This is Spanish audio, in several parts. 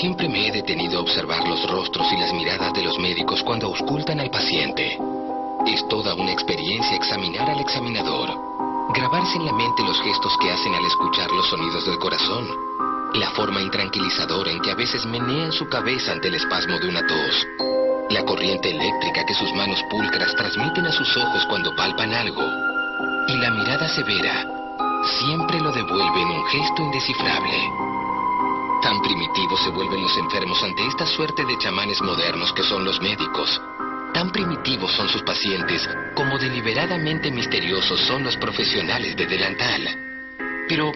Siempre me he detenido a observar los rostros y las miradas de los médicos cuando auscultan al paciente. Es toda una experiencia examinar al examinador, grabarse en la mente los gestos que hacen al escuchar los sonidos del corazón, la forma intranquilizadora en que a veces menean su cabeza ante el espasmo de una tos, la corriente eléctrica que sus manos pulcras transmiten a sus ojos cuando palpan algo, y la mirada severa siempre lo devuelve en un gesto indescifrable. Tan primitivos se vuelven los enfermos ante esta suerte de chamanes modernos que son los médicos. Tan primitivos son sus pacientes como deliberadamente misteriosos son los profesionales de delantal. Pero,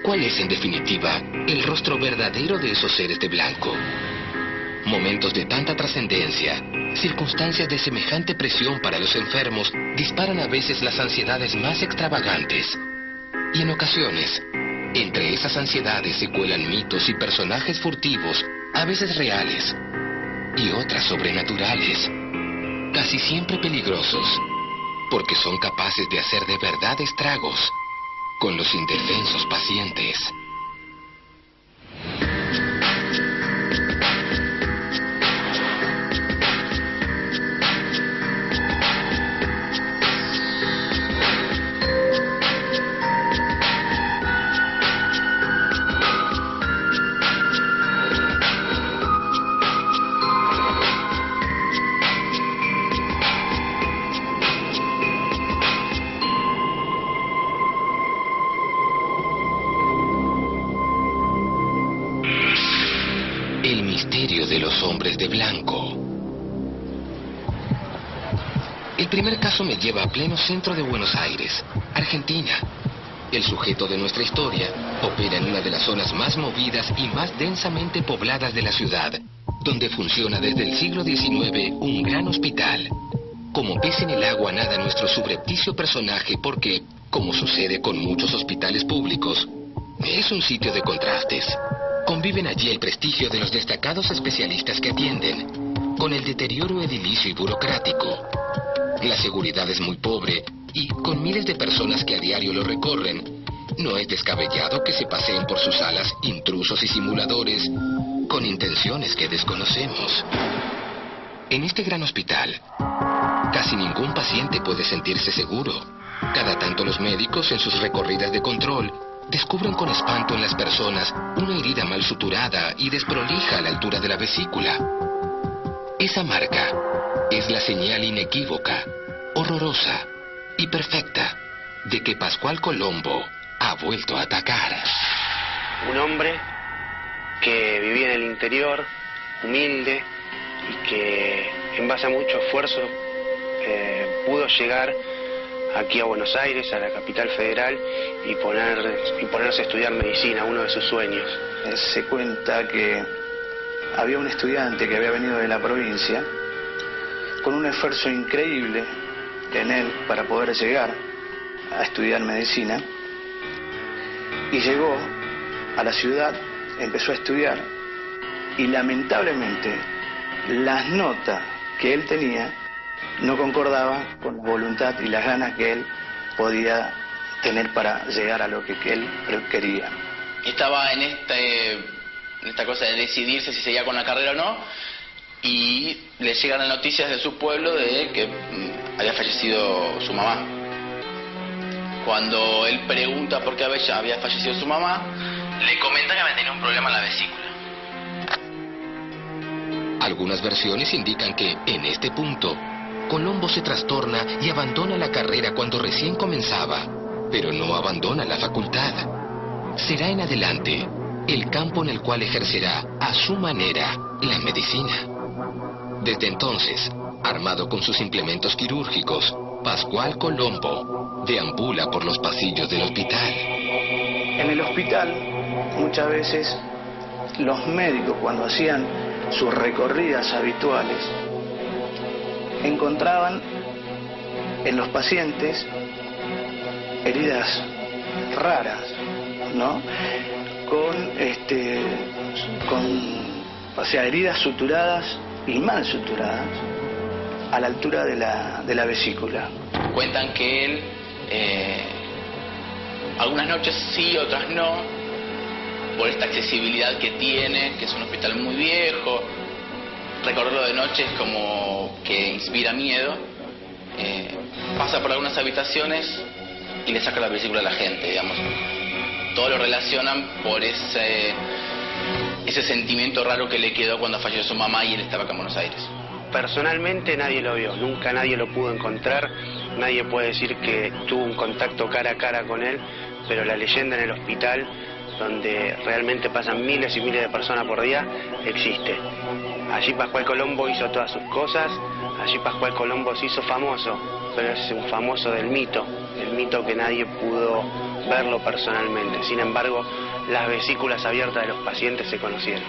¿cuál es en definitiva el rostro verdadero de esos seres de blanco? Momentos de tanta trascendencia, circunstancias de semejante presión para los enfermos disparan a veces las ansiedades más extravagantes. Y en ocasiones, entre esas ansiedades se cuelan mitos y personajes furtivos, a veces reales, y otras sobrenaturales, casi siempre peligrosos, porque son capaces de hacer de verdad estragos con los indefensos pacientes. El misterio de los hombres de blanco. El primer caso me lleva a pleno centro de Buenos Aires, Argentina. El sujeto de nuestra historia opera en una de las zonas más movidas y más densamente pobladas de la ciudad, donde funciona desde el siglo XIX un gran hospital. Como pez en el agua nada nuestro subrepticio personaje porque, como sucede con muchos hospitales públicos, es un sitio de contrastes. Conviven allí el prestigio de los destacados especialistas que atienden, con el deterioro edilicio y burocrático. La seguridad es muy pobre y, con miles de personas que a diario lo recorren, no es descabellado que se paseen por sus salas intrusos y simuladores con intenciones que desconocemos. En este gran hospital, casi ningún paciente puede sentirse seguro. Cada tanto los médicos, en sus recorridas de control, descubren con espanto en las personas una herida mal suturada y desprolija a la altura de la vesícula. Esa marca es la señal inequívoca, horrorosa y perfecta de que Pascual Colombo ha vuelto a atacar. Un hombre que vivía en el interior, humilde, y que en base a mucho esfuerzo pudo llegar aquí a Buenos Aires, a la capital federal, y ponerse a estudiar medicina, uno de sus sueños. Se cuenta que había un estudiante que había venido de la provincia con un esfuerzo increíble en él para poder llegar a estudiar medicina, y llegó a la ciudad, empezó a estudiar, y lamentablemente las notas que él tenía no concordaban con la voluntad y las ganas que él podía tener para llegar a lo que él quería. Estaba en esta cosa de decidirse si seguía con la carrera o no, y le llegan las noticias de su pueblo de que había fallecido su mamá. Cuando él pregunta por qué había fallecido su mamá, le comentan que había tenido un problema en la vesícula. Algunas versiones indican que, en este punto, Colombo se trastorna y abandona la carrera cuando recién comenzaba, pero no abandona la facultad. Será en adelante el campo en el cual ejercerá a su manera la medicina. Desde entonces, armado con sus implementos quirúrgicos, Pascual Colombo deambula por los pasillos del hospital. En el hospital, muchas veces, los médicos, cuando hacían sus recorridas habituales, encontraban en los pacientes heridas raras, ¿no? O sea, heridas suturadas y mal suturadas a la altura de la vesícula. Cuentan que él, algunas noches sí, otras no, por esta accesibilidad que tiene, que es un hospital muy viejo. Recorrerlo de noche es como que inspira miedo. Pasa por algunas habitaciones y le saca la vesícula a la gente, digamos. Todo lo relacionan por ese sentimiento raro que le quedó cuando falleció su mamá y él estaba acá en Buenos Aires. Personalmente nadie lo vio, nunca nadie lo pudo encontrar, nadie puede decir que tuvo un contacto cara a cara con él, pero la leyenda en el hospital, donde realmente pasan miles y miles de personas por día, existe. Allí Pascual Colombo hizo todas sus cosas, allí Pascual Colombo se hizo famoso, pero es un famoso del mito, el mito que nadie pudo verlo personalmente. Sin embargo, las vesículas abiertas de los pacientes se conocieron.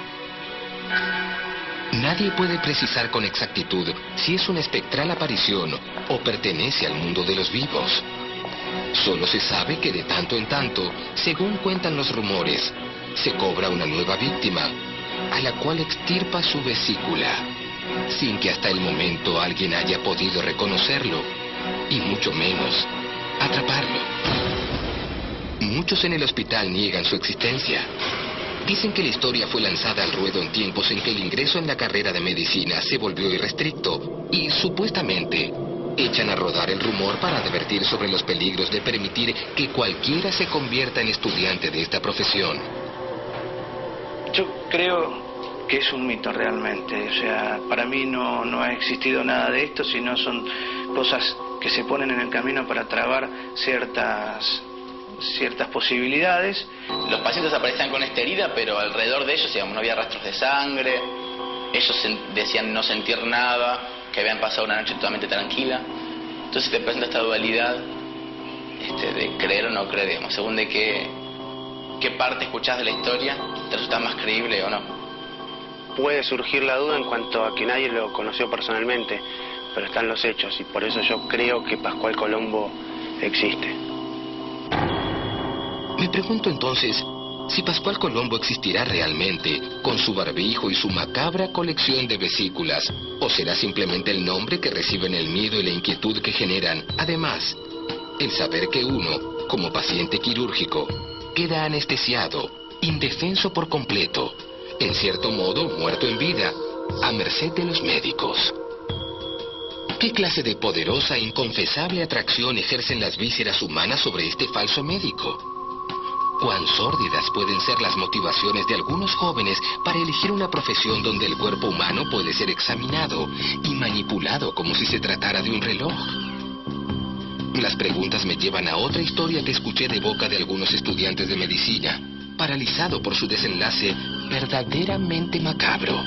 Nadie puede precisar con exactitud si es una espectral aparición o pertenece al mundo de los vivos. Solo se sabe que de tanto en tanto, según cuentan los rumores, se cobra una nueva víctima, a la cual extirpa su vesícula, sin que hasta el momento alguien haya podido reconocerlo, y mucho menos atraparlo. Muchos en el hospital niegan su existencia. Dicen que la historia fue lanzada al ruedo en tiempos en que el ingreso en la carrera de medicina se volvió irrestricto y, supuestamente, echan a rodar el rumor para advertir sobre los peligros de permitir que cualquiera se convierta en estudiante de esta profesión. Yo creo que es un mito realmente, o sea, para mí no ha existido nada de esto, sino son cosas que se ponen en el camino para trabar ciertas posibilidades. Los pacientes aparecían con esta herida, pero alrededor de ellos, digamos, no había rastros de sangre, ellos decían no sentir nada, que habían pasado una noche totalmente tranquila. Entonces te presenta esta dualidad de creer o no creer, digamos, según de qué parte escuchás de la historia, te resulta más creíble o no. Puede surgir la duda en cuanto a que nadie lo conoció personalmente, pero están los hechos y por eso yo creo que Pascual Colombo existe. Me pregunto entonces, si Pascual Colombo existirá realmente, con su barbijo y su macabra colección de vesículas, o será simplemente el nombre que reciben el miedo y la inquietud que generan. Además, el saber que uno, como paciente quirúrgico, queda anestesiado, indefenso por completo, en cierto modo muerto en vida, a merced de los médicos. ¿Qué clase de poderosa e inconfesable atracción ejercen las vísceras humanas sobre este falso médico? ¿Cuán sórdidas pueden ser las motivaciones de algunos jóvenes para elegir una profesión donde el cuerpo humano puede ser examinado y manipulado como si se tratara de un reloj? Las preguntas me llevan a otra historia que escuché de boca de algunos estudiantes de medicina, paralizado por su desenlace verdaderamente macabro.